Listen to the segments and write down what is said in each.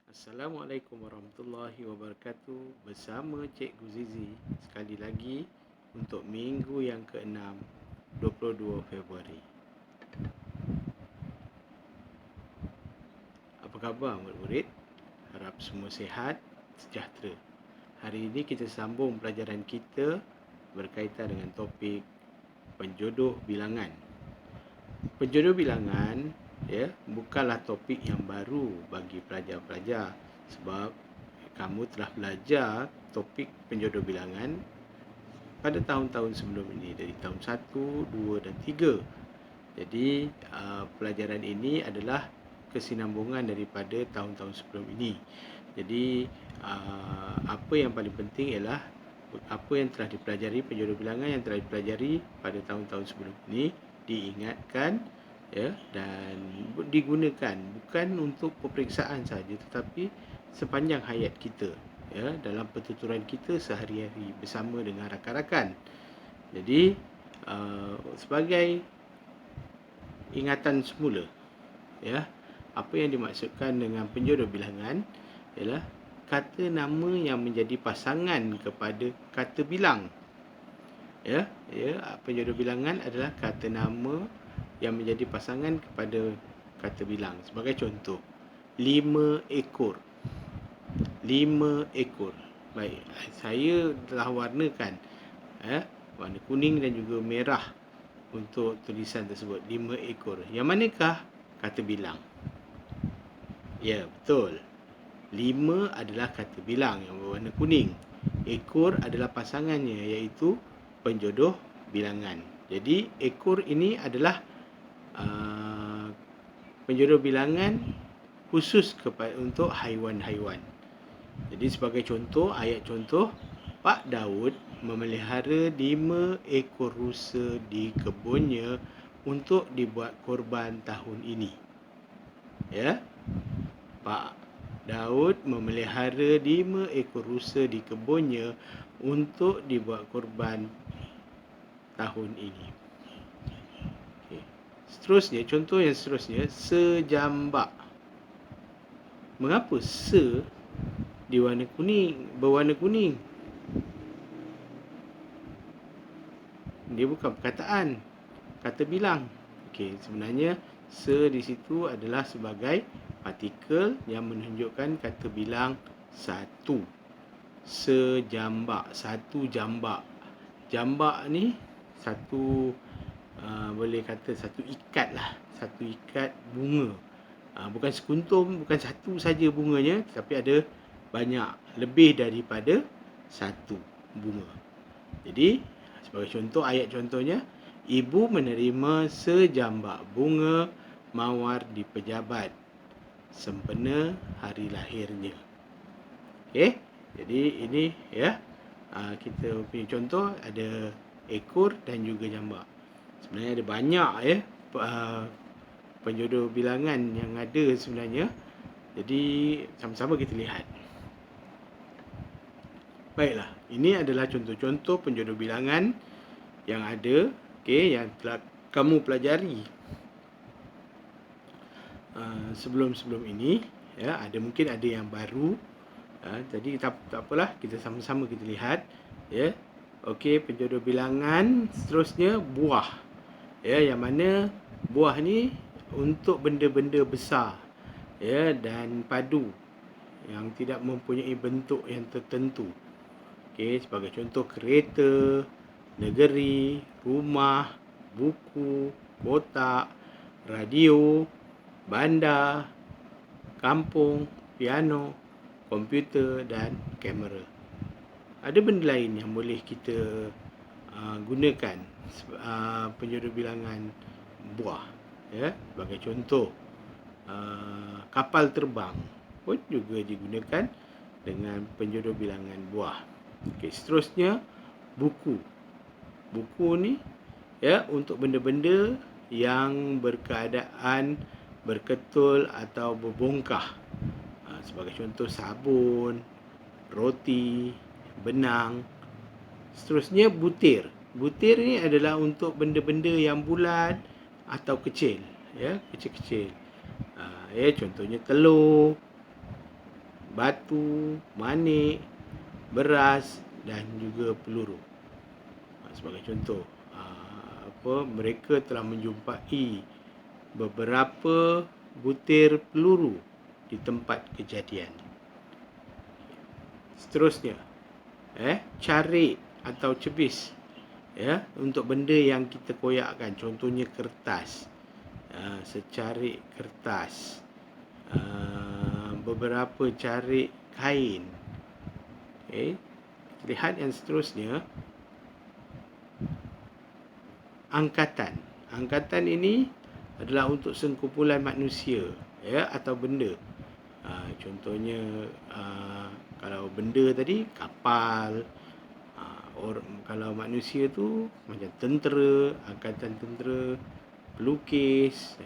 Assalamualaikum warahmatullahi wabarakatuh. Bersama Cikgu Zizi sekali lagi untuk minggu yang ke-6, 22 Februari. Apa khabar murid-murid? Harap semua sihat, sejahtera. Hari ini kita sambung pelajaran kita berkaitan dengan topik penjodoh bilangan. Penjodoh bilangan bukanlah topik yang baru bagi pelajar-pelajar sebab kamu telah belajar topik penjodoh bilangan pada tahun-tahun sebelum ini, dari tahun 1, 2 dan 3. Jadi pelajaran ini adalah kesinambungan daripada tahun-tahun sebelum ini. Jadi apa yang paling penting ialah apa yang telah dipelajari, penjodoh bilangan yang telah dipelajari pada tahun-tahun sebelum ini diingatkan dan digunakan bukan untuk peperiksaan saja tetapi sepanjang hayat kita dalam pertuturan kita sehari-hari bersama dengan rakan-rakan. Jadi sebagai ingatan semula apa yang dimaksudkan dengan penjodoh bilangan ialah kata nama yang menjadi pasangan kepada kata bilang. Penjodoh bilangan adalah kata nama yang menjadi pasangan kepada kata bilang. Sebagai contoh, 5 ekor. 5 ekor. Baik, saya telah warnakan warna kuning dan juga merah untuk tulisan tersebut, 5 ekor. Yang manakah kata bilang? Ya, betul. 5 adalah kata bilang yang berwarna kuning. Ekor adalah pasangannya, iaitu penjodoh bilangan. Jadi ekor ini adalah penjodoh bilangan khusus untuk haiwan-haiwan. Jadi sebagai contoh, ayat contoh, Pak Daud memelihara 5 ekor rusa di kebunnya untuk dibuat korban tahun ini. Pak Daud memelihara 5 ekor rusa di kebunnya untuk dibuat korban tahun ini. Seterusnya, contoh yang seterusnya, sejambak. Mengapa se berwarna kuning? Dia bukan perkataan, kata bilang. Sebenarnya se di situ adalah sebagai partikel yang menunjukkan kata bilang satu. Sejambak, satu jambak. Jambak ni satu, boleh kata satu ikat lah, satu ikat bunga. Bukan sekuntum, bukan satu saja bunganya, tetapi ada banyak, lebih daripada satu bunga. Jadi sebagai contoh, ayat contohnya, ibu menerima sejambak bunga mawar di pejabat sempena hari lahirnya. Jadi ini kita punya contoh, ada ekor dan juga jambak. Sebenarnya ada banyak penjodoh bilangan yang ada sebenarnya. Jadi sama-sama kita lihat. Baiklah, ini adalah contoh-contoh penjodoh bilangan yang ada, yang telah kamu pelajari sebelum-sebelum ini. Mungkin ada yang baru. Jadi tak apalah, kita sama-sama kita lihat. Penjodoh bilangan seterusnya, buah. Yang mana buah ni untuk benda-benda besar dan padu yang tidak mempunyai bentuk yang tertentu. Sebagai contoh, kereta, negeri, rumah, buku, kotak, radio, bandar, kampung, piano, komputer dan kamera. Ada benda lain yang boleh kita gunakan penjodoh bilangan buah. Sebagai contoh, kapal terbang pun juga digunakan dengan penjodoh bilangan buah. Seterusnya, buku. Buku ni untuk benda-benda yang berkeadaan berketul atau berbongkah. Sebagai contoh, sabun, roti, benang. Seterusnya, butir. Butir ni adalah untuk benda-benda yang bulat atau kecil, kecil-kecil. Contohnya telur, batu, manik, beras dan juga peluru. Sebagai contoh, mereka telah menjumpai beberapa butir peluru di tempat kejadian. Seterusnya, carik atau cebis, untuk benda yang kita koyakkan, contohnya kertas, secarik kertas, beberapa carik kain. Lihat yang seterusnya, angkatan. Angkatan ini adalah untuk sekumpulan manusia, atau benda. Contohnya, kalau benda tadi kapal, kalau manusia tu macam tentera, angkatan tentera, pelukis,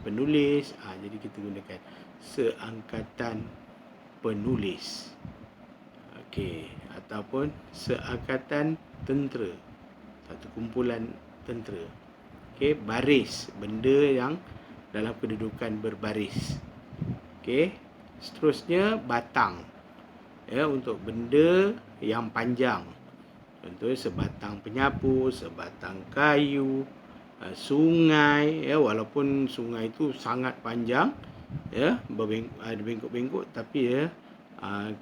penulis. Jadi kita gunakan seangkatan penulis, ataupun seangkatan tentera, satu kumpulan tentera. Baris, benda yang dalam kedudukan berbaris. Seterusnya, batang, untuk benda yang panjang. Contohnya sebatang penyapu, sebatang kayu, sungai, walaupun sungai itu sangat panjang, ada bengkok-bengkok, tapi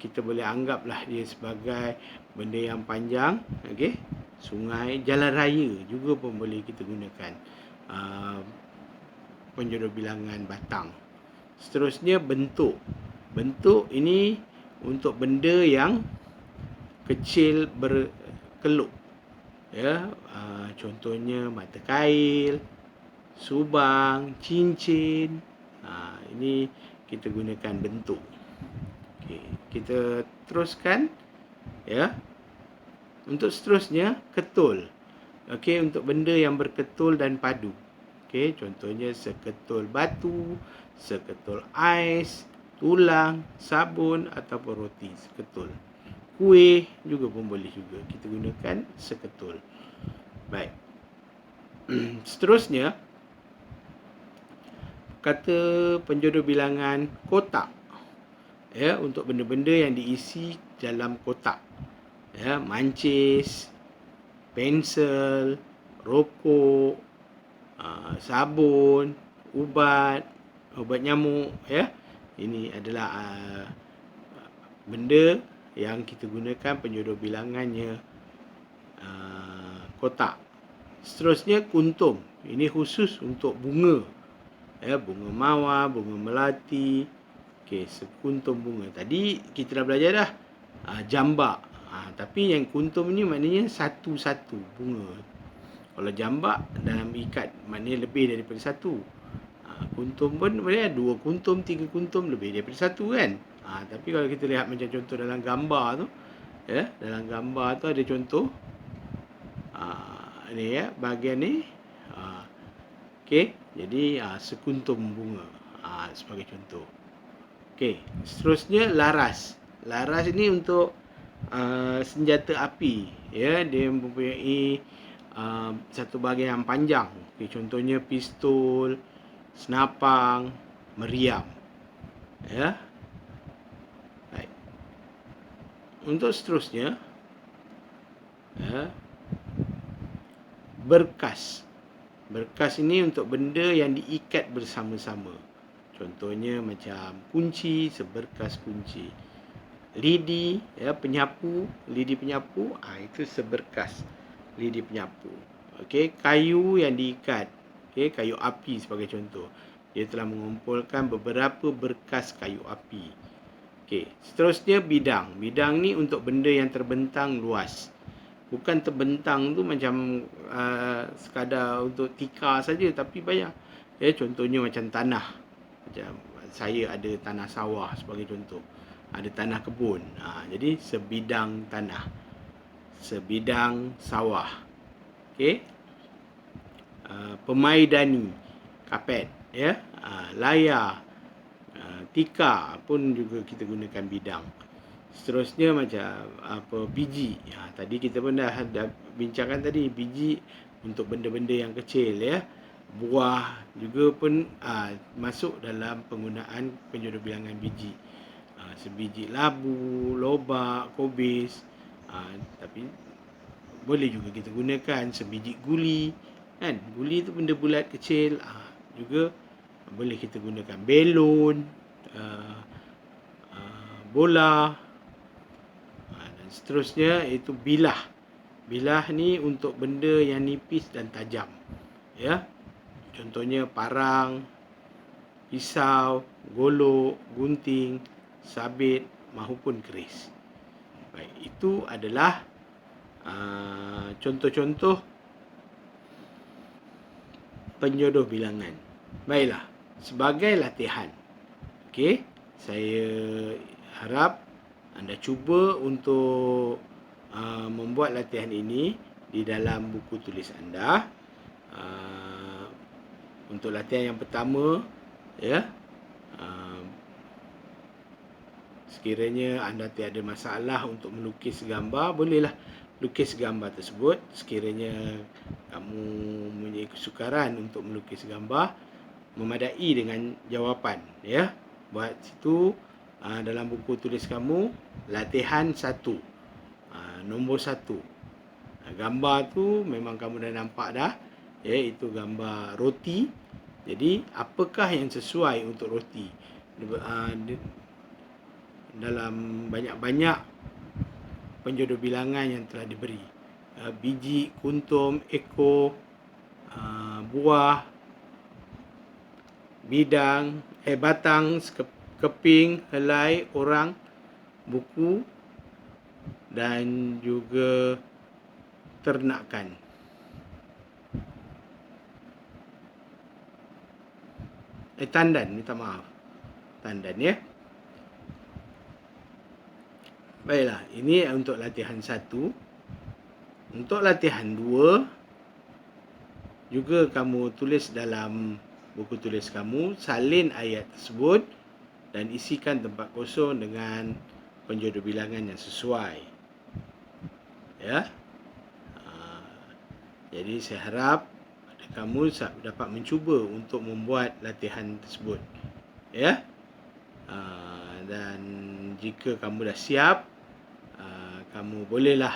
kita boleh anggaplah dia sebagai benda yang panjang. Sungai, jalan raya juga pun boleh kita gunakan penjodoh bilangan batang. Seterusnya, bentuk. Bentuk ini untuk benda yang kecil berkeluk. Contohnya mata kail, subang, cincin. Ini kita gunakan bentuk. Kita teruskan. Untuk seterusnya, ketul. Untuk benda yang berketul dan padu. Contohnya seketul batu, seketul ais, tulang, sabun ataupun roti seketul. Kuih juga pun boleh juga kita gunakan seketul. Baik. Seterusnya, kata penjodoh bilangan kotak. Untuk benda-benda yang diisi dalam kotak. Mancis, pensel, rokok, sabun, ubat nyamuk. Ini adalah benda yang kita gunakan penjodoh bilangannya kotak. Seterusnya, kuntum. Ini khusus untuk bunga. Bunga mawar, bunga melati. Sekuntum bunga. Tadi kita dah belajar dah jambak. Tapi yang kuntum ni maknanya satu-satu bunga. Kalau jambak dalam ikat, maknanya lebih daripada satu. Kuntum pun boleh 2 kuntum, 3 kuntum, lebih daripada satu kan. Tapi kalau kita lihat macam contoh dalam gambar tu, dalam gambar tu ada contoh ni, bahagian ni. Jadi sekuntum bunga, sebagai contoh. Seterusnya, laras. Laras ini untuk senjata api. Dia mempunyai satu bahagian yang panjang. Contohnya pistol, senapang, meriam. Baik. Untuk seterusnya, berkas. Berkas ini untuk benda yang diikat bersama-sama. Contohnya macam kunci, seberkas kunci. Lidi, penyapu, lidi penyapu, itu seberkas lidi penyapu. Kayu yang diikat, kayu api sebagai contoh. Dia telah mengumpulkan beberapa berkas kayu api. Seterusnya, bidang. Bidang ni untuk benda yang terbentang luas. Bukan terbentang tu macam sekadar untuk tikar saja, tapi banyak. Contohnya macam tanah. Macam saya ada tanah sawah sebagai contoh. Ada tanah kebun. Jadi sebidang tanah. Sebidang sawah. Pemaidani, kapet, layar, tikar pun juga kita gunakan bidang. Seterusnya macam biji. Tadi kita pun dah bincangkan tadi, biji untuk benda-benda yang kecil, Buah juga pun masuk dalam penggunaan penjodoh bilangan biji. sebiji labu, lobak, kobis. Tapi boleh juga kita gunakan sebiji guli, kan? Guli tu benda bulat kecil, juga boleh kita gunakan belon, bola, dan seterusnya, iaitu bilah. Bilah ni untuk benda yang nipis dan tajam, ya. Contohnya parang, pisau, golok, gunting, sabit mahupun keris. Baik, itu adalah contoh-contoh penjodoh bilangan. Baiklah, sebagai latihan, okey, saya harap anda cuba untuk membuat latihan ini di dalam buku tulis anda. Untuk latihan yang pertama, ya, sekiranya anda tiada masalah untuk melukis gambar, bolehlah lukis gambar tersebut. Sekiranya kamu mempunyai kesukaran untuk melukis gambar, memadai dengan jawapan, ya. Buat situ dalam buku tulis kamu, latihan 1, nombor 1. Gambar tu memang kamu dah nampak dah, iaitu gambar roti. Jadi apakah yang sesuai untuk roti? Dalam banyak-banyak penjodoh bilangan yang telah diberi, biji, kuntum, ekor, buah, bidang, batang, keping, helai, orang, buku, dan juga ternakan. Tandan, minta maaf. Tandan, ya. Baiklah, ini untuk latihan 1. Untuk latihan 2, juga kamu tulis dalam buku tulis kamu, salin ayat tersebut dan isikan tempat kosong dengan penjodoh bilangan yang sesuai, ya. Jadi saya harap kamu dapat mencuba untuk membuat latihan tersebut, ya. Dan jika kamu dah siap, kamu bolehlah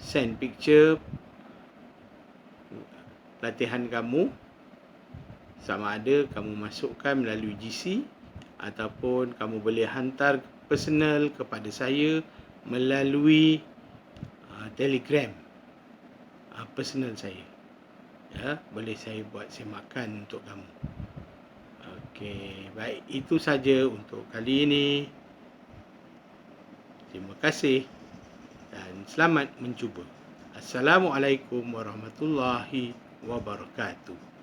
send picture latihan kamu, sama ada kamu masukkan melalui GC ataupun kamu boleh hantar personal kepada saya melalui Telegram personal saya, ya. Boleh saya buat semakan untuk kamu. Okey, baik, itu saja untuk kali ini. Terima kasih dan selamat mencuba. Assalamualaikum warahmatullahi wabarakatuh.